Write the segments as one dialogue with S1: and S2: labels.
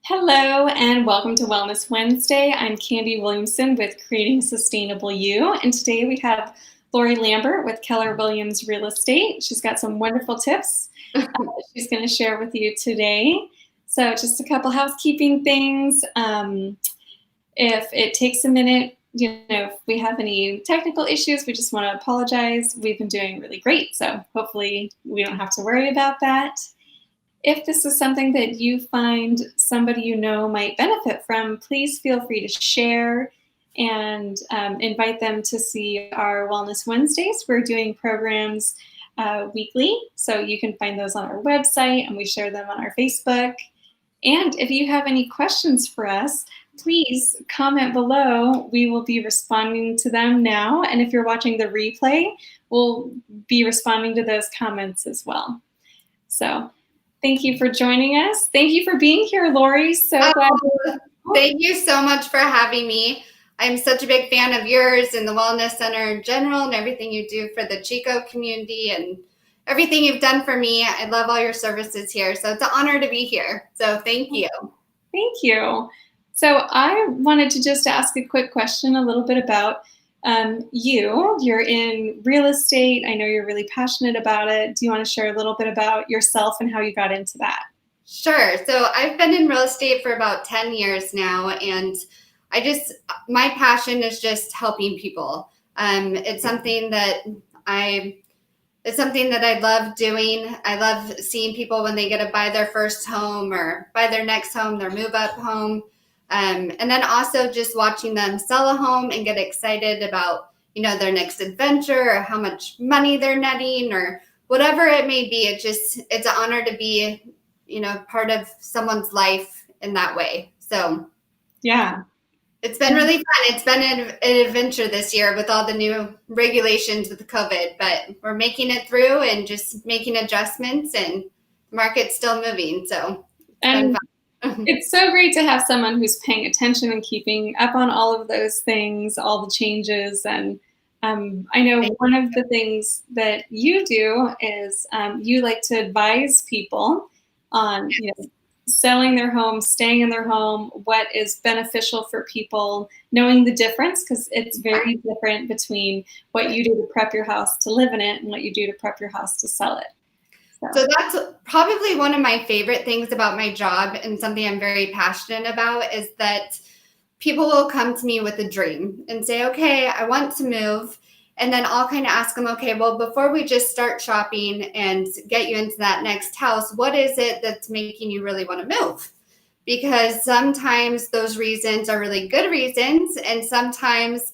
S1: Hello and welcome to Wellness Wednesday. I'm Candy Williamson with Creating Sustainable You, and today we have Lori Lambert with Keller Williams Real Estate. She's got some wonderful tips she's going to share with you today. So just a couple housekeeping things. If it takes a minute, if we have any technical issues, we just want to apologize. We've been doing really great, so hopefully we don't have to worry about that. If this is something that you find somebody you know might benefit from, please feel free to share and invite them to see our Wellness Wednesdays. We're doing programs weekly, so you can find those on our website, and we share them on our Facebook. And if you have any questions for us, please comment below. We will be responding to them now, and if you're watching the replay, we'll be responding to those comments as well. So thank you for joining us. Thank you for being here, Lori. So glad.
S2: Thank you so much for having me. I'm such a big fan of yours and the Wellness Center in general and everything you do for the Chico community and everything you've done for me. I love all your services here. So it's an honor to be here. So thank you.
S1: Thank you. So I wanted to just ask a quick question a little bit about you're in real estate. I know you're really passionate about it. Do you want to share a little bit about yourself and how you got into that?
S2: Sure. So I've been in real estate for about 10 years now, and my passion is just helping people. It's something that I love doing. I love seeing people when they get to buy their first home or buy their next home, their move up home. And then also just watching them sell a home and get excited about, their next adventure or how much money they're netting or whatever it may be. It's an honor to be, part of someone's life in that way. So
S1: yeah,
S2: it's been really fun. It's been an adventure this year with all the new regulations with COVID, but we're making it through and just making adjustments, and the market's still moving. So it's been fun.
S1: It's so great to have someone who's paying attention and keeping up on all of those things, all the changes. And I know one of the things that you do is you like to advise people on selling their home, staying in their home, what is beneficial for people, knowing the difference, because it's very different between what you do to prep your house to live in it and what you do to prep your house to sell it.
S2: So that's probably one of my favorite things about my job, and something I'm very passionate about, is that people will come to me with a dream and say, okay, I want to move. And then I'll kind of ask them, okay, well, before we just start shopping and get you into that next house, what is it that's making you really want to move? Because sometimes those reasons are really good reasons, and sometimes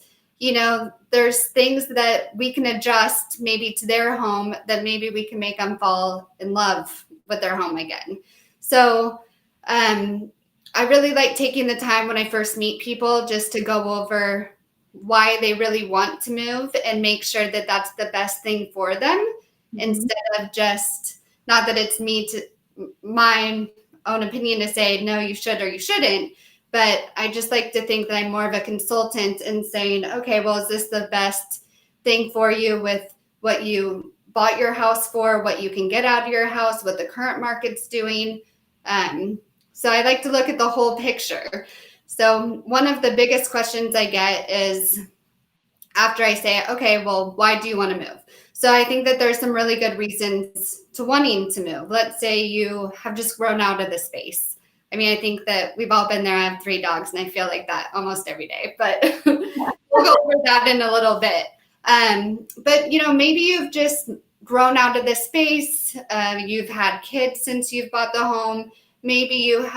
S2: there's things that we can adjust maybe to their home that maybe we can make them fall in love with their home again. So I really like taking the time when I first meet people just to go over why they really want to move and make sure that that's the best thing for them, instead of just, not that it's my own opinion to say, no, you should or you shouldn't. But I just like to think that I'm more of a consultant and saying, okay, well, is this the best thing for you with what you bought your house for, what you can get out of your house, what the current market's doing? So I like to look at the whole picture. So one of the biggest questions I get is after I say, okay, well, why do you want to move? So I think that there's some really good reasons to wanting to move. Let's say you have just grown out of the space. I mean, I think that we've all been there. I have 3 dogs, and I feel like that almost every day, but we'll go over that in a little bit. But, maybe you've just grown out of the space. You've had kids since you've bought the home. Maybe you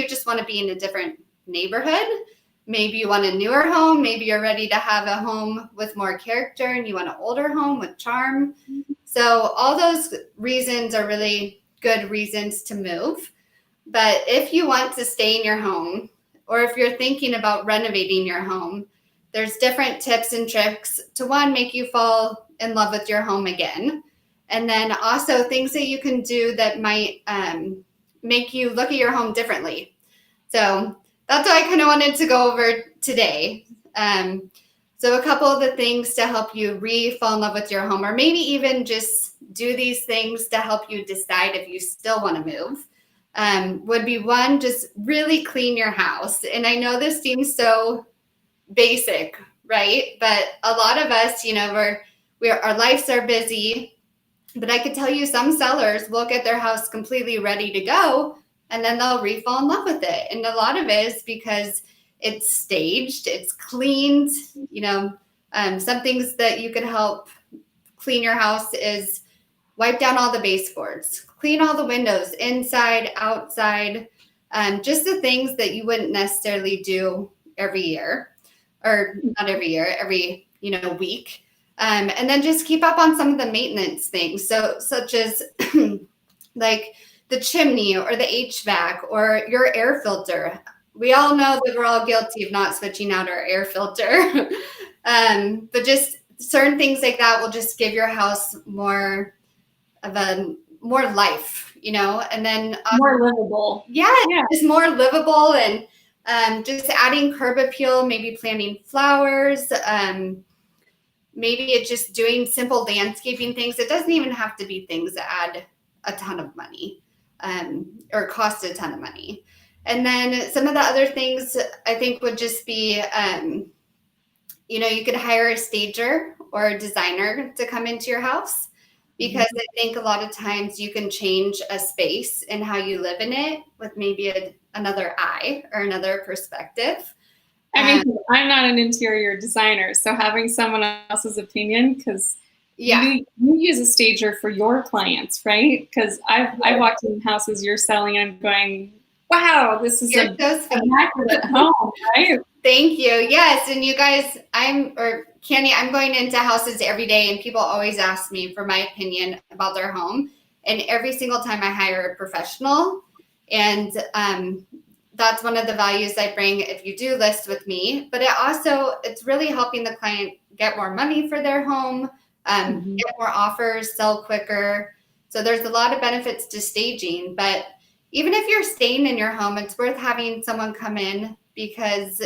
S2: just want to be in a different neighborhood. Maybe you want a newer home. Maybe you're ready to have a home with more character and you want an older home with charm. So all those reasons are really good reasons to move. But if you want to stay in your home, or if you're thinking about renovating your home, there's different tips and tricks to, one, make you fall in love with your home again. And then also things that you can do that might make you look at your home differently. So that's what I kind of wanted to go over today. So a couple of the things to help you fall in love with your home, or maybe even just do these things to help you decide if you still want to move. would be one, just really clean your house. And I know this seems so basic, right? But a lot of us, our lives are busy. But I could tell you some sellers will get their house completely ready to go and then they'll fall in love with it. And a lot of it is because it's staged, it's cleaned. Some things that you could help clean your house is wipe down all the baseboards, clean all the windows, inside, outside, just the things that you wouldn't necessarily do every year, or not every year, every week. And then just keep up on some of the maintenance things. So such as like the chimney or the HVAC or your air filter. We all know that we're all guilty of not switching out our air filter. But just certain things like that will just give your house more life, and then
S1: more livable.
S2: Yeah, just more livable, and just adding curb appeal, maybe planting flowers, maybe it's just doing simple landscaping things. It doesn't even have to be things that add a ton of money, or cost a ton of money. And then some of the other things I think would just be, you could hire a stager or a designer to come into your house, because I think a lot of times you can change a space and how you live in it with maybe another eye or another perspective.
S1: I mean, I'm not an interior designer, so having someone else's opinion, because you use a stager for your clients, right? Because I walked in houses you're selling and I'm going, wow, this is an immaculate home, right?
S2: Thank you. Yes. And you guys, Candy, I'm going into houses every day and people always ask me for my opinion about their home. And every single time I hire a professional. And that's one of the values I bring if you do list with me. But it's really helping the client get more money for their home, get more offers, sell quicker. So there's a lot of benefits to staging. But even if you're staying in your home, it's worth having someone come in, because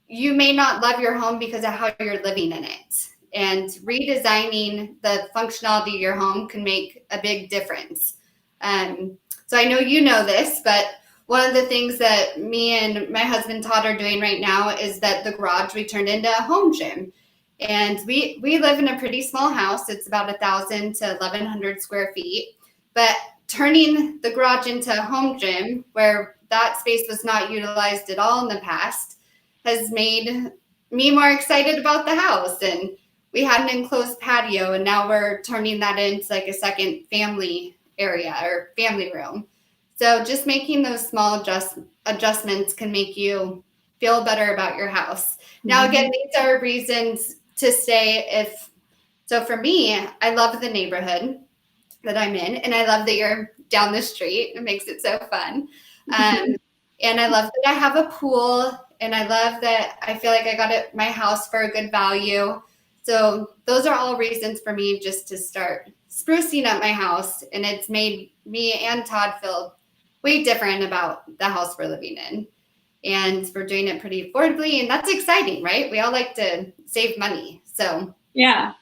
S2: you may not love your home because of how you're living in it. And redesigning the functionality of your home can make a big difference. So I know you know this, but one of the things that me and my husband Todd are doing right now is that the garage we turned into a home gym. And we live in a pretty small house. It's about 1,000 to 1,100 square feet. But turning the garage into a home gym, where that space was not utilized at all in the past, has made me more excited about the house. And we had an enclosed patio, and now we're turning that into like a second family area or family room. So just making those small adjustments can make you feel better about your house. Now, again, these are reasons to stay. So for me, I love the neighborhood that I'm in, and I love that you're down the street. It makes it so fun. And I love that I have a pool, and I love that I feel like I got my house for a good value. So those are all reasons for me just to start sprucing up my house. And it's made me and Todd feel way different about the house we're living in. And we're doing it pretty affordably. And that's exciting, right? We all like to save money. So
S1: yeah.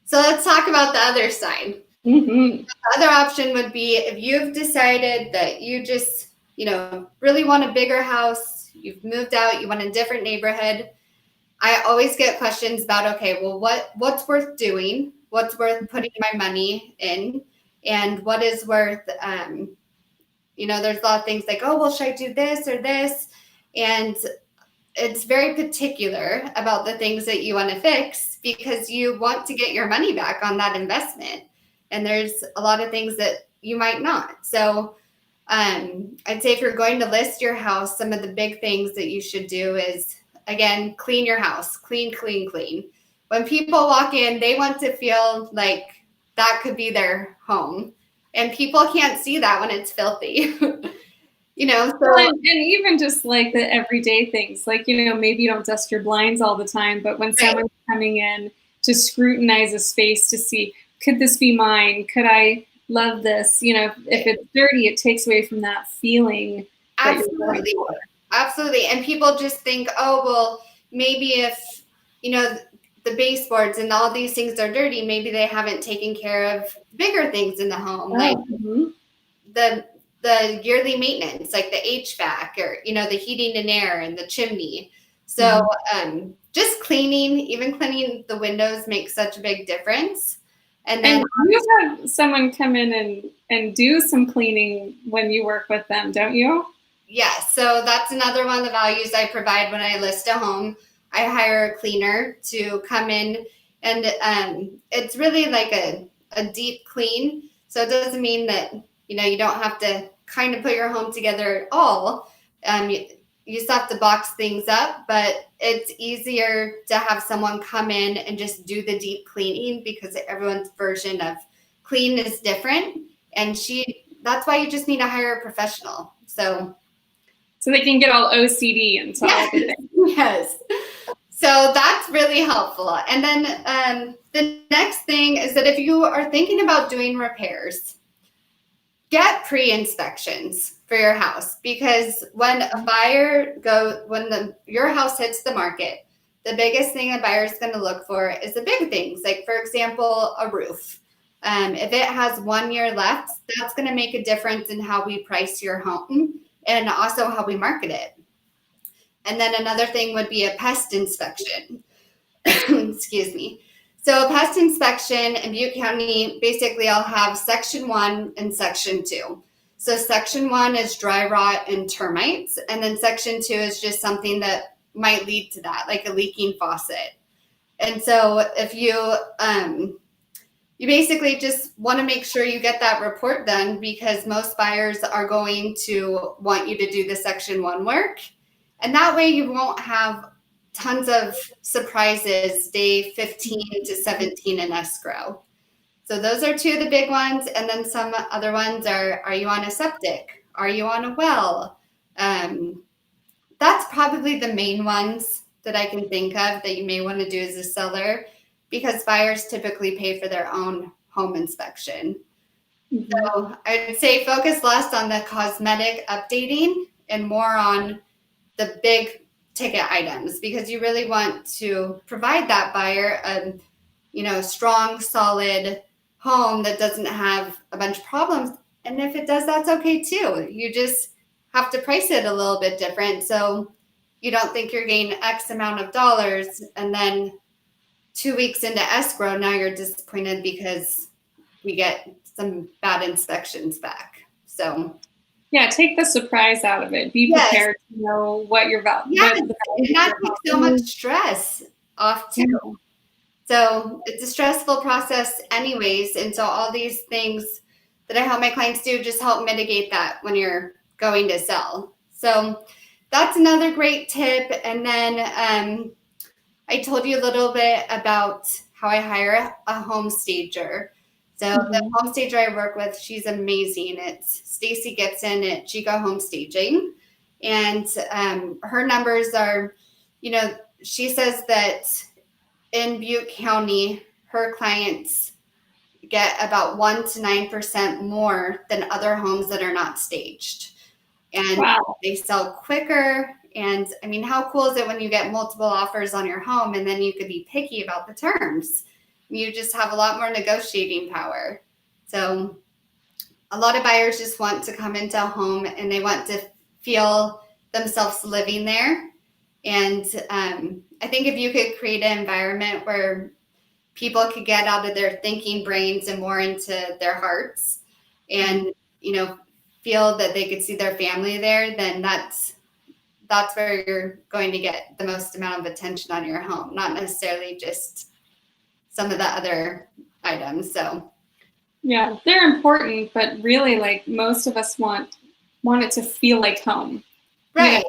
S2: So let's talk about the other side. The other option would be if you've decided that you just really want a bigger house, you've moved out, you want a different neighborhood. I always get questions about, okay, well, what's worth doing? What's worth putting my money in? And what is worth, there's a lot of things like, oh, well, should I do this or this? And it's very particular about the things that you want to fix, because you want to get your money back on that investment. And there's a lot of things that you might not. So I'd say if you're going to list your house, some of the big things that you should do is, again, clean your house. Clean, clean, clean. When people walk in, they want to feel like that could be their home. And people can't see that when it's filthy.
S1: And even just like the everyday things, like, maybe you don't dust your blinds all the time, but when someone's coming in to scrutinize a space to see, could this be mine? Could I love this? If it's dirty, it takes away from that feeling.
S2: Absolutely. Absolutely. And people just think, oh, well, maybe if, the baseboards and all these things are dirty, maybe they haven't taken care of bigger things in the home. Like the yearly maintenance, like the HVAC or, the heating and air and the chimney. So just cleaning, even cleaning the windows makes such a big difference. And then
S1: you have someone come in and do some cleaning when you work with them, don't you?
S2: Yes. So that's another one of the values I provide when I list a home. I hire a cleaner to come in, and it's really like a deep clean. So it doesn't mean that, you don't have to kind of put your home together at all. You just have to box things up, but it's easier to have someone come in and just do the deep cleaning because everyone's version of clean is different. And that's why you just need to hire a professional. So
S1: they can get all OCD and all the things.
S2: Yes. So that's really helpful. And then the next thing is that if you are thinking about doing repairs, get pre-inspections for your house, because when your house hits the market, the biggest thing a buyer is going to look for is the big things. Like, for example, a roof. If it has 1 year left, that's going to make a difference in how we price your home and also how we market it. And then another thing would be a pest inspection. Excuse me. So a pest inspection in Butte County, basically I'll have section 1 and section 2. So section 1 is dry rot and termites. And then section 2 is just something that might lead to that, like a leaking faucet. And so if you basically just want to make sure you get that report done, because most buyers are going to want you to do the section 1 work. And that way you won't have tons of surprises day 15 to 17 in escrow. So those are two of the big ones. And then some other ones are you on a septic? Are you on a well? That's probably the main ones that I can think of that you may want to do as a seller, because buyers typically pay for their own home inspection. So I'd say focus less on the cosmetic updating and more on the big ticket items, because you really want to provide that buyer a strong, solid home that doesn't have a bunch of problems. And if it does, that's okay too. You just have to price it a little bit different, so you don't think you're getting X amount of dollars and then 2 weeks into escrow, now you're disappointed because we get some bad inspections back. So
S1: yeah, take the surprise out of it. Be prepared to know what your value.
S2: Yeah, and that takes so much stress off too. Yeah. So it's a stressful process anyways. And so all these things that I help my clients do just help mitigate that when you're going to sell. So that's another great tip. And then I told you a little bit about how I hire a home stager. So the home stager I work with, she's amazing. It's Stacy Gibson at Chico Home Staging. And her numbers are, she says that in Butte County, her clients get about 1 to 9% more than other homes that are not staged. And they sell quicker. And I mean, how cool is it when you get multiple offers on your home and then you could be picky about the terms? You just have a lot more negotiating power. So a lot of buyers just want to come into a home and they want to feel themselves living there. And I think if you could create an environment where people could get out of their thinking brains and more into their hearts and, feel that they could see their family there, then that's where you're going to get the most amount of attention on your home, not necessarily just some of the other items. So
S1: yeah, they're important, but really, like, most of us want it to feel like home.
S2: Right.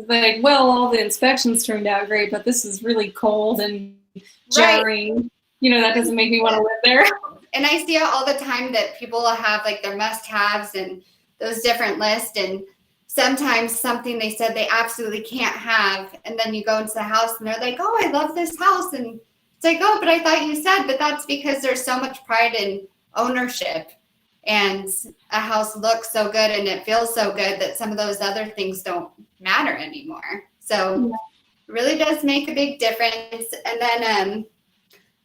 S1: Like, well, all the inspections turned out great, but this is really cold and jarring. Right. That doesn't make me want to live there.
S2: And I see it all the time that people will have like their must-haves and those different lists, and sometimes something they said they absolutely can't have, and then you go into the house and they're like, oh, I love this house, and it's like, oh, but I thought you said. But that's because there's so much pride in ownership, and a house looks so good and it feels so good that some of those other things don't matter anymore. So it really does make a big difference. And then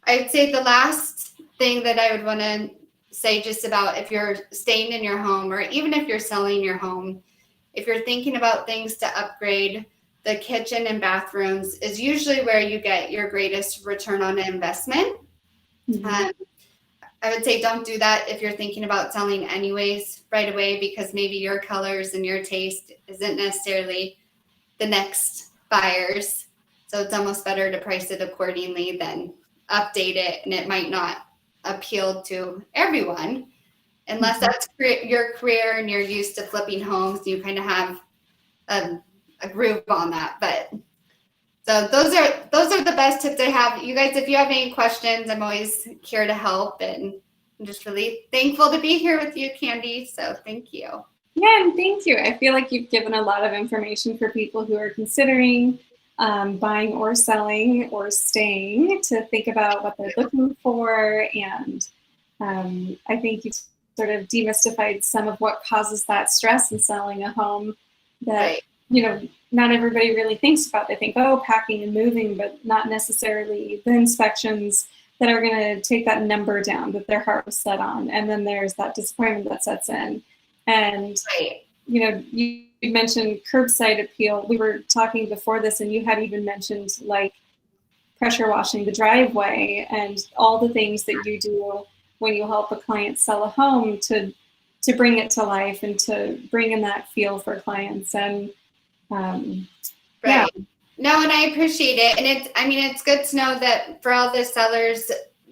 S2: I'd say the last thing that I would want to say just about if you're staying in your home or even if you're selling your home, if you're thinking about things to upgrade, the kitchen and bathrooms is usually where you get your greatest return on investment.
S1: Mhm.
S2: I would say don't do that if you're thinking about selling anyways right away, because maybe your colors and your taste isn't necessarily the next buyers. So it's almost better to price it accordingly than update it, and it might not appeal to everyone unless that's your career and you're used to flipping homes. You kind of have a groove on that. But so those are the best tips I have. You guys, if you have any questions, I'm always here to help, and I'm just really thankful to be here with you, Candy. So thank you.
S1: Yeah, and thank you. I feel like you've given a lot of information for people who are considering buying or selling or staying, to think about what they're looking for. And I think you've sort of demystified some of what causes that stress in selling a home that,
S2: Right.
S1: Not everybody really thinks about. They think, oh, packing and moving, but not necessarily the inspections that are going to take that number down that their heart was set on. And then there's that disappointment that sets in. And,
S2: Right.
S1: you mentioned curbside appeal. We were talking before this, and you had even mentioned like pressure washing the driveway and all the things that you do when you help a client sell a home to bring it to life and to bring in that feel for clients. And
S2: Right.
S1: yeah.
S2: No, and I appreciate it. And it's good to know that for all the sellers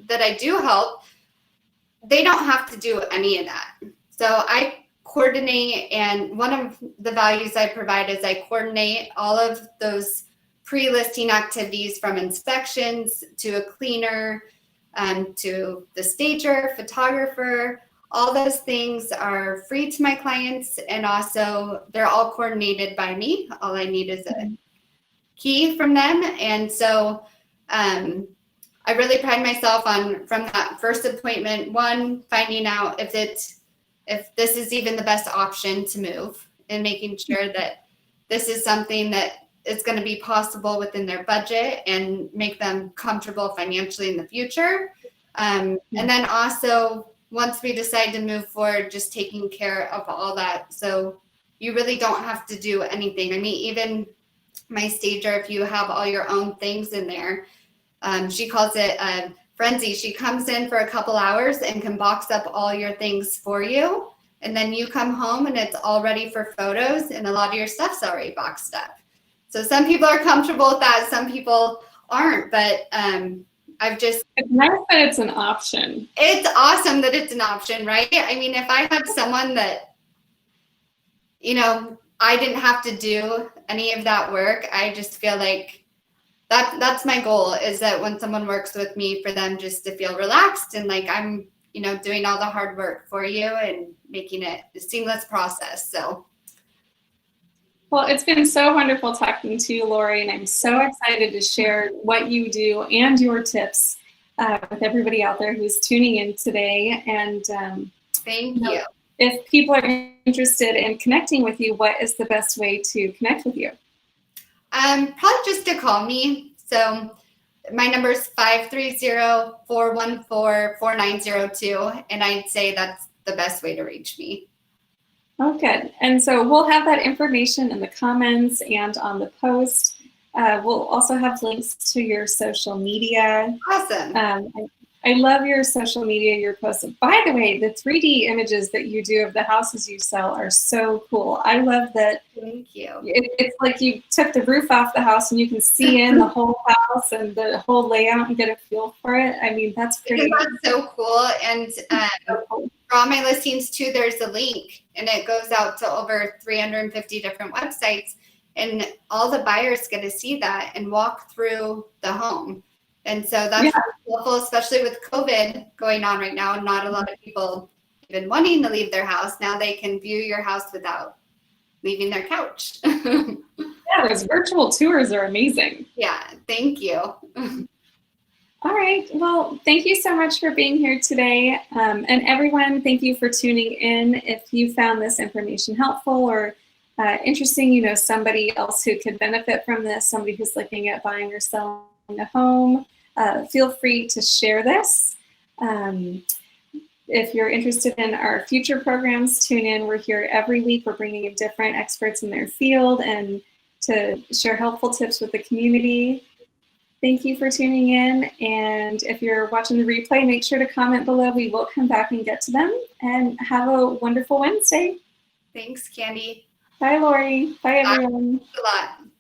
S2: that I do help, they don't have to do any of that. So I coordinate, and one of the values I provide is I coordinate all of those pre-listing activities, from inspections to a cleaner, to the stager, photographer. All those things are free to my clients, and also they're all coordinated by me. All I need is a key from them. And so I really pride myself on, from that first appointment, one, finding out if this is even the best option to move, and making sure that this is something that is going to be possible within their budget and make them comfortable financially in the future. And then also, once we decide to move forward, just taking care of all that. So you really don't have to do anything. I mean, even my stager, if you have all your own things in there, she calls it a frenzy. She comes in for a couple hours and can box up all your things for you. And then you come home and it's all ready for photos, and a lot of your stuff's already boxed up. So some people are comfortable with that. Some people aren't, but it's
S1: nice that it's an option.
S2: It's awesome that it's an option, right? I mean, if I had someone that, I didn't have to do any of that work, I just feel like that's my goal, is that when someone works with me, for them just to feel relaxed and like I'm, doing all the hard work for you and making it a seamless process. So.
S1: Well, it's been so wonderful talking to you, Lori, and I'm so excited to share what you do and your tips with everybody out there who's tuning in today. And
S2: Thank you.
S1: If people are interested in connecting with you, what is the best way to connect with you?
S2: Probably just to call me. So my number is 530-414-4902, and I'd say that's the best way to reach me.
S1: Oh, good. And so we'll have that information in the comments and on the post. We'll also have links to your social media.
S2: Awesome.
S1: I love your social media, your posts. By the way, the 3D images that you do of the houses you sell are so cool. I love that.
S2: Thank you.
S1: It's like you took the roof off the house and you can see in the whole house and the whole layout and get a feel for it. I mean, that's pretty.
S2: That's so cool. And for all my listings too, there's a link, and it goes out to over 350 different websites, and all the buyers get to see that and walk through the home. And so that's helpful, especially with COVID going on right now, and not a lot of people even wanting to leave their house. Now they can view your house without leaving their couch.
S1: Yeah, those virtual tours are amazing.
S2: Yeah, thank you.
S1: All right. Well, thank you so much for being here today. And everyone, thank you for tuning in. If you found this information helpful or interesting, somebody else who could benefit from this, somebody who's looking at buying or selling a home, feel free to share this. If you're interested in our future programs, tune in. We're here every week. We're bringing in different experts in their field and to share helpful tips with the community. Thank you for tuning in. And if you're watching the replay, make sure to comment below. We will come back and get to them. And have a wonderful Wednesday.
S2: Thanks, Candy.
S1: Bye, Lori. Bye, everyone.
S2: Thanks a lot.